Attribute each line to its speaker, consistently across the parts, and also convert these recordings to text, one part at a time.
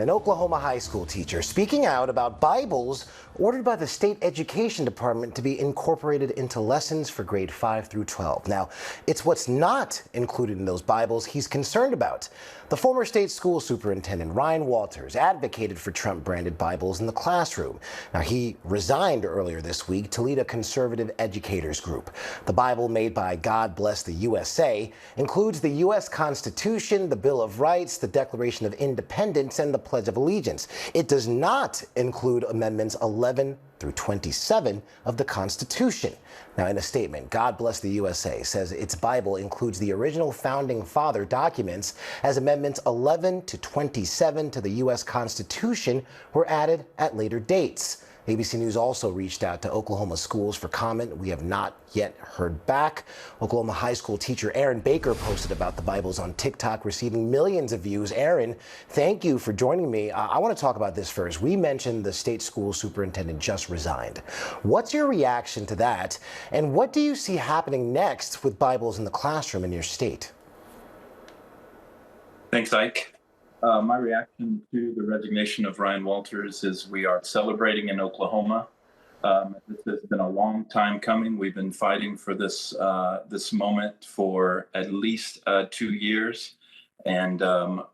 Speaker 1: An Oklahoma high school teacher speaking out about Bibles ordered by the state education department to be incorporated into lessons for grade 5 through 12. Now, it's what's not included in those Bibles he's concerned about. The former state school superintendent, Ryan Walters, advocated for Trump-branded Bibles in the classroom. Now, he resigned earlier this week to lead a conservative educators group. The Bible made by God Bless the USA includes the U.S. Constitution, the Bill of Rights, the Declaration of Independence, and the Pledge of Allegiance. It does not include amendments 11 through 27 of the Constitution. Now, in a statement, God Bless the USA says its Bible includes the original founding father documents, as amendments 11 to 27 to the U.S. Constitution were added at later dates. ABC News also reached out to Oklahoma schools for comment. We have not yet heard back. Oklahoma high school teacher Aaron Baker posted about the Bibles on TikTok, receiving millions of views. Aaron, thank you for joining me. I want to talk about this first. We mentioned the state school superintendent just resigned. What's your reaction to that? And what do you see happening next with Bibles in the classroom in your state?
Speaker 2: Thanks, Ike. My reaction to the resignation of Ryan Walters is we are celebrating in Oklahoma. This has been a long time coming. We've been fighting for this moment for at least 2 years, and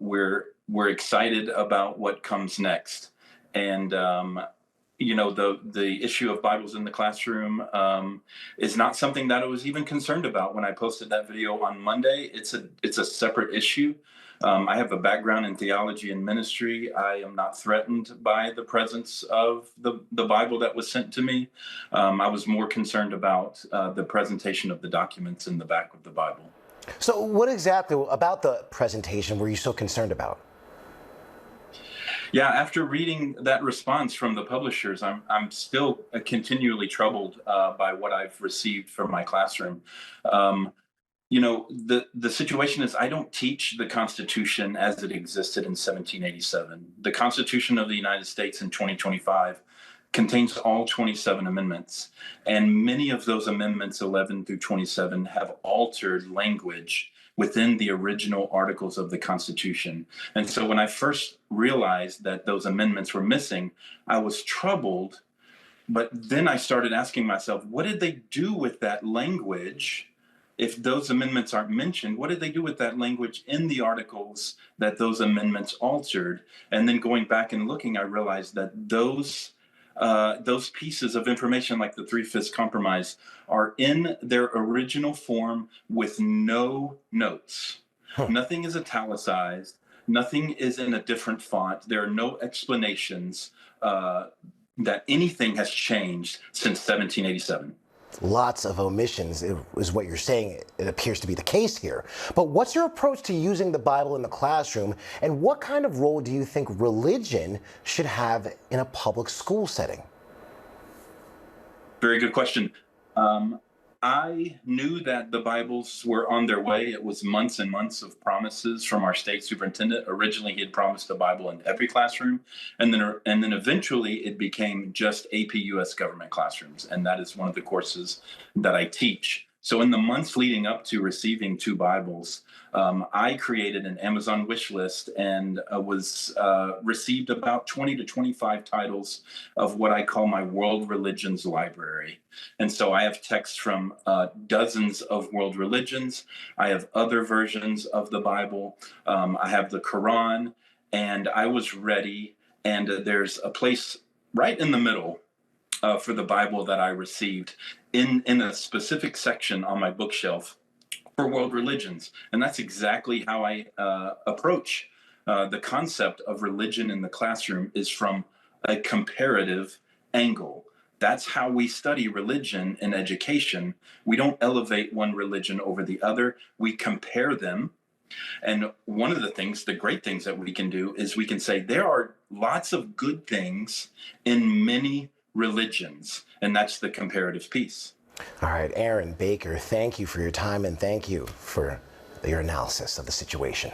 Speaker 2: we're excited about what comes next. And the issue of Bibles in the classroom is not something that I was even concerned about when I posted that video on Monday. It's a separate issue. I have a background in theology and ministry. I am not threatened by the presence of the Bible that was sent to me. I was more concerned about the presentation of the documents in the back of the Bible.
Speaker 1: So what exactly about the presentation were you so concerned about?
Speaker 2: Yeah, after reading that response from the publishers, I'm still continually troubled by what I've received from my classroom. The situation is I don't teach the Constitution as it existed in 1787. The Constitution of the United States in 2025 contains all 27 amendments, and many of those amendments, 11 through 27, have altered language within the original articles of the Constitution. And so when I first realized that those amendments were missing, I was troubled, but then I started asking myself, what did they do with that language? If those amendments aren't mentioned, what did they do with that language in the articles that those amendments altered? And then going back and looking, I realized that those pieces of information, like the Three-Fifths Compromise, are in their original form with no notes. Nothing is italicized. Nothing is in a different font. There are no explanations that anything has changed since 1787.
Speaker 1: Lots of omissions is what you're saying. It appears to be the case here. But what's your approach to using the Bible in the classroom, and what kind of role do you think religion should have in a public school setting?
Speaker 2: Very good question. I knew that the Bibles were on their way. It was months and months of promises from our state superintendent. Originally, he had promised a Bible in every classroom, and then eventually it became just AP US government classrooms, and that is one of the courses that I teach. So in the months leading up to receiving 2 Bibles, I created an Amazon wish list and received about 20 to 25 titles of what I call my world religions library. And so I have texts from dozens of world religions. I have other versions of the Bible. I have the Quran, and I was ready. And there's a place right in the middle for the Bible that I received in a specific section on my bookshelf for world religions. And that's exactly how I approach the concept of religion in the classroom, is from a comparative angle. That's how we study religion in education. We don't elevate one religion over the other. We compare them. And one of the great things that we can do is we can say there are lots of good things in many religions, and that's the comparative piece.
Speaker 1: All right, Aaron Baker, thank you for your time, and thank you for your analysis of the situation.